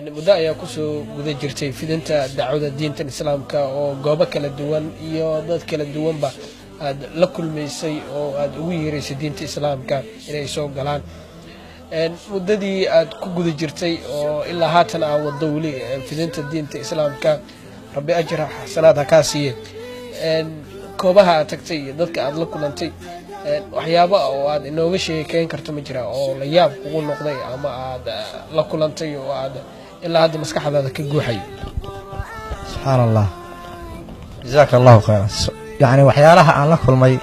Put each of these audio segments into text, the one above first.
muddo ayaa kusoo guda jirtay fidinta dacwada diinta islaamka oo goobo kala duwan iyo dad kala duwanba aad la kulmaysay oo aad ugu yeeraysay diinta islaamka inay soo galaan muddadii aad ku guda jirtay oo ilaa haatan aan wado weli fidinta diinta islaamka rabbi ajra xasanaad ha kaa siiye koobaha aad tagtay iyo dadka aad la kulantay waxyaabo oo aad inooga sheekeyn karto ma jira oo la yaab kugu noqday ama aad la kulantay oo aad ilaa hadda maskaxdaada ka guuxay subhanallah jazakallahu khairan يعني waxyaalaha aan la kulmay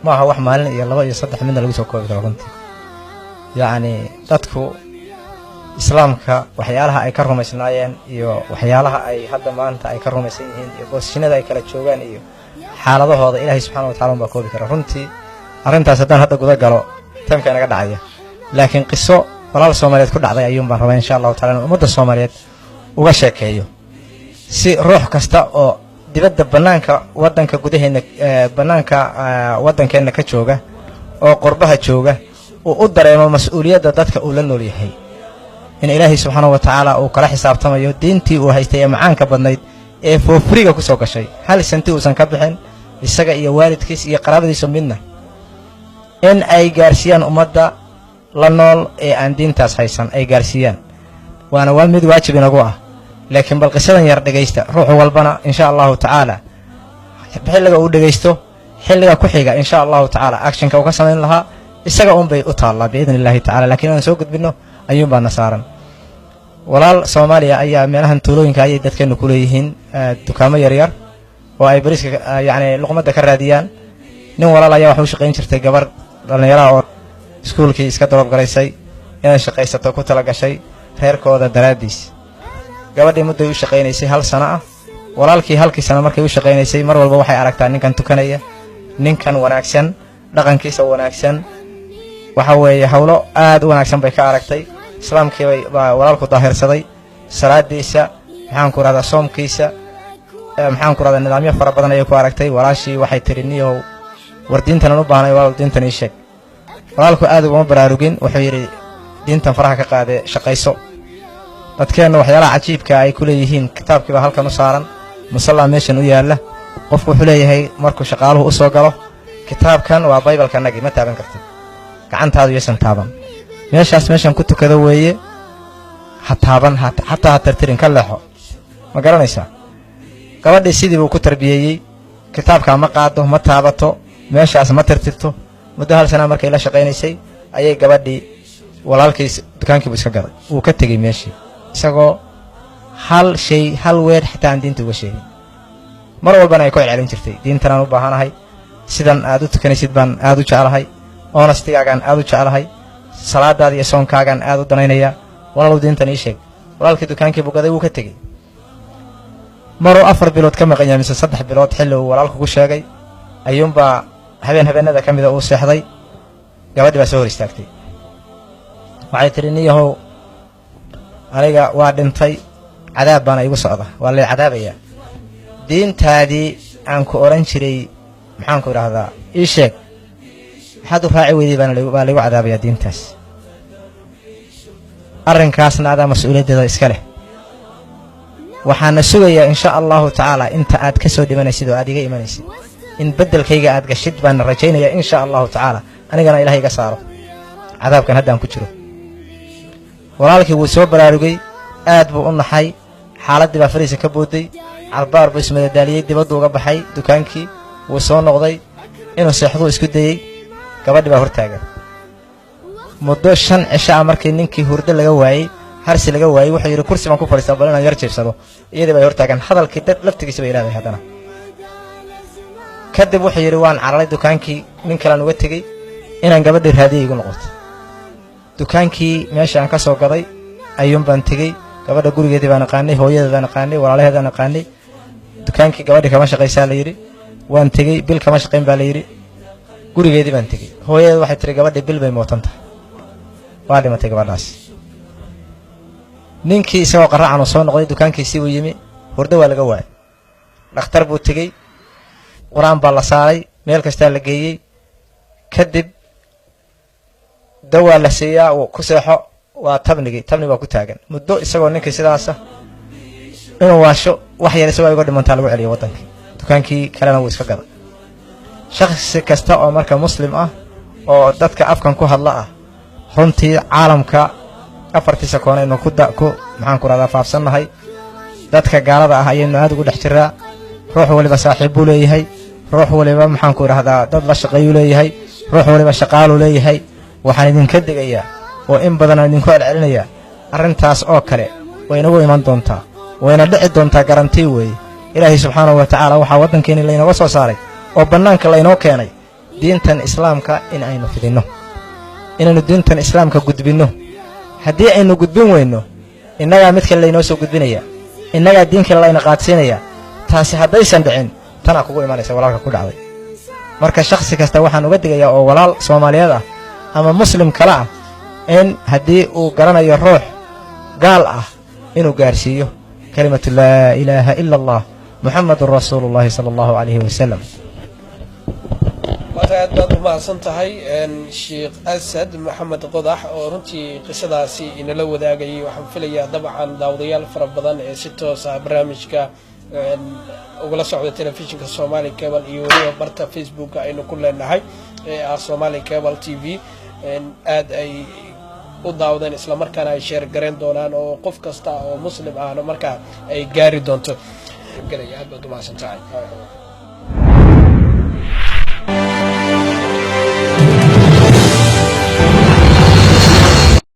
ma aha wax maalin iyo laba iyo saddex mid lagu soo koobi karo runtii يعني dadku islaamka waxyaalaha ay ka rumaysnaayeen iyo waxyaalaha ay hadda maanta ay ka rumaysan yihiin iyo booshinada ay kala joogaan iyo xaaladahooda Ilaahay subhanahu wa ta'ala baa koobi kara runtii arintaas haddaan hadda guda galo tanka inaga dhacaya laakiin qiso walaal Soomaaliyeed ku dhacday ayuun baan rabaa insha Allah ta'ala ummadda Soomaaliyeed uga sheekeeyo si ruux kasta oo dibadda banaanka wadanka gudaheena banaanka wadankeena ka jooga oo qurbaha jooga oo u dareemo mas'uuliyadda dadka uu la nool yahay in Ilaahay subhanahu wa ta'ala uu kala xisaabtamayo diintii uu haystay macaanka badnayd ee foofriga ku soo gashay hal santi uusan ka bixin isaga iyo waalidkiis iyo qaraabadiisa midna in ay gaarsiiyaan ummadda la nool ee aan diintaas haysan ay gaarsiiyaan waana mid waajib inagu ah laakiin bal qisadan yar dhageysta ruux walbana insha Allah ta'ala xilliga uu dhageysto xilliga ku xiga insha Allah ta'ala actionka uu ka sameyn lahaa isaga bay u taala biidhnillah ta'ala laakiin aan soo gudbino ayuu baa nasaaran walaal Soomaaliya ayaa meelahan tuulooyinka ay dadkeenu ku leeyihiin dukaamo yar yar oo ay bariiska yaani luqmadda ka raadiyaan nin walaal ayaa wax u shaqeyn jirtay gabar dhalinyaro oo iskuulkii iska doob galaysay inay shaqeysato ku tala gashay reerkooda daraadiis gabadhii muddo u shaqeynaysay hal sano ah walaalkii halkii sano markay u shaqeynaysay mar walba waxay aragtaa ninkan tukanaya ninkan wanaagsan dhaqankiisa wanaagsan waxa weeye hawlo aad u wanaagsan bay ka aragtay islaamkii bay walaalku daahirsaday salaadiisa maxaan ku raada soomkiisa maxaan ku raada nidaamyo fara badan ay ku aragtay walaashii waxay tiriniyow war diintan u baahnay walaal diintan ii sheeg walaalku aad ugu baraarugin wuxuu yiri diintan faraha ka qaade shaqayso dadkeena waxyaalaha cajiibka ay ku leeyihiin kitaabkiiba halkan u saaran musalla meeshan u yaala qofku wuxuu leeyahay markuu shaqaaluhu u soo galo kitaabkan waa bible-ka nagi ma taaban kartid gacantaadu yeesan taaban meeshan ku tukado weeye ha taaban hatta tartirin ka leexo ma garanaysaa gabadhii sidii uu ku tarbiyeeyay kitaabka ma qaado ma taabato meeshaas ma tartirto muddo hal sano markay la shaqeynaysay ayay gabadhii walaalkiis dukaankii iska gaday uu ka tagay meeshii isagoo hal shay hal weer xitaa aan diinta uga sheegin mar walbana ay ku celcelin jirtay diintan aan u baahanahay sidan aad u tukanaysid baan aad u jecelahay honestigaagan aad u jecelahay salaadaada iyo soonkaagan aad u danaynaya walaal diintan ii sheeg walaalkii dukaankii buu gaday uu ka tagay maroo 4 bilood ka maqan yahay mise 3 bilood xilli uu walaalku ku sheegay ayuunba habeenada kamida uu seexday gabadhii baa soo hor istaagtay waxay tiri niyahow aniga waa dhintay cadaab baan igu socda waa la cadaabaya diintaadii aan ku oran jiray maxaan ku raahdaa ii sheeg waxaad u raaci weyday baan lagu cadaabaya diintaas arrinkaasna adaa mas'uuliyadda iska leh waxaan sugayaa insha Allah ta'ala inta aad ka soo dhimanaysid oo aad iga imanaysid in bedelkayga aad gashid baan rajaynayaa insha Allah ta'ala anigana Ilaahay iga saaro cadaabkan haddaan ku jiro walaalkii wuu soo baraarugay aad buu u naxay xaaladii baa fariisa ka booday albaar buu ismada daaliyay dibadda uga baxay dukaankii wuu soo noqday inuu seexdo isku dayay gabadhii baa hortaagan muddo 5 cisho markii ninkii hurdo laga waayay harsi laga waayay wuxuu yiri kursi baan ku fadhiistaa bal inaan yar jeebsado iyadii bay hortaagan hadalkii dad laftigiisa bay ilaaday hadana kadib wuxuu yiri waan cararay dukaankii nin kale uga tagay inaan gabadhii raadiyay igu noqoto dukaankii meesha aan ka soo gaday ayuun baan tagay gabadha gurigeedii baan aqaanay hooyadeeda baan aqaanay walaalaheeda baan aqaanay dukaankii gabadhii kama shaqaysaa la yiri waan tagay bil kama shaqayn baa la yiri gurigeedii baan tagay hooyadeeda waxay tiri gabadhii bil bay mootanta waa dhimatay gabadhaas ninkii isagoo qaraacan oo soo noqday dukaankiisii uu yimi hurdo waa laga waayay dhakhtar buu tagay quraan baa la saaray meel kasta la geeyay kadib dawa la siiyaa oo ku seexo waa tabni baa ku taagan muddo isagoo ninkii sidaasa inuu waasho wax yar isagoo iga dhimantaa lagu celiyo wadankii dukaankii kalena wuu iska gaday shakhsi kasta oo marka muslim ah oo dadka afkan ku hadla ah runtii caalamka afartiisa koona aynu maxaan ku rahdaa faafsannahay dadka gaalada ah ayaynu aad ugu dhex jiraa ruux waliba saaxiib buu leeyahay ruux waliba maxaan ku rahdaa dad la shaqeeyuu leeyahay ruux waliba shaqaaluu leeyahay waxaan idinka digayaa oo in badan aan idinku celcelinayaa arrintaas oo kale waynagu iman doontaa wayna dhici doontaa garantii weeye ilaahay subxaanahu wa tacaala waxaa waddankeeni laynaga soo saaray oo bannaanka laynoo keenay diintan islaamka in aynu fidinno inaynu diintan islaamka gudbinno haddii aynu gudbin weyno innagaa mid kale laynoo soo gudbinayaa innagaa diin kale layna qaadsiinayaa taasi haddaysan dhicin tanaa kugu imanaysa walaalka ku dhacday marka shakhsi kasta waxaan uga digayaa oo walaal soomaaliyeed ah ama muslim kale ah in haddii uu garanayo ruux gaal ah inuu gaarsiiyo kalimatu laa ilaaha ila allah muxamadun rasuulullahi sala allahu calayhi wasalam aad baad u mahadsan tahay sheekh asad maxamed qodax oo runtii qisadaasi inala wadaagayay waxaan filayaa dabcan daawadayaal fara badan ee si toos ah barnaamijka ugala socda telefishinka Somali Cable iyo weliba barta Facebook aynu ku leenahay ee ah Somali Cable TV aad ay u daawadeen isla markaana ay share gareyn doonaan oo qof kasta oo muslim ah markaa ay gaari doonto galay aad baad u mahadsan tahay